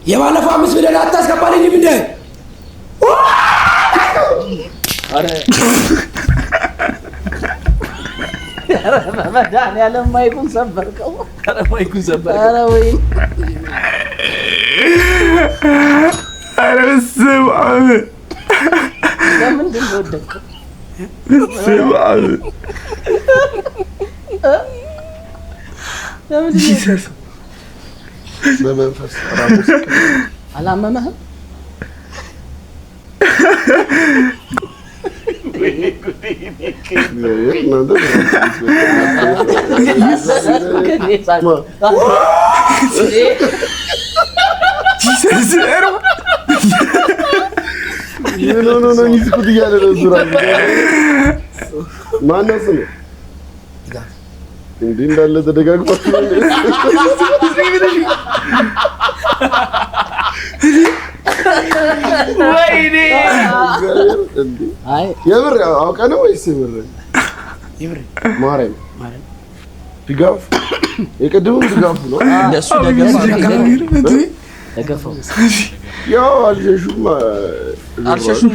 የባለፈው 5 ሚሊዮን አታስገባልኝ እንዴ? አረ መዳን ያለ ማይኩን ሰበርከው። አረ ማይኩን ሰበርከው። አረ ወይ አረ ስብዓት ለምንድን ነው ወደቀው? ስብዓት ጂሰስ በመንፈስ ራሙስ አላመመህም? እንዲህ እንዳለ ተደጋግሟል። ወይኔ አይ የምር አውቀህ ነው ወይስ የምር? ማርያም ድጋፍ የቀደሙም ድጋፉ ነው። እንደሱ ደገፈው ያው አልሸሹም አልሸሹም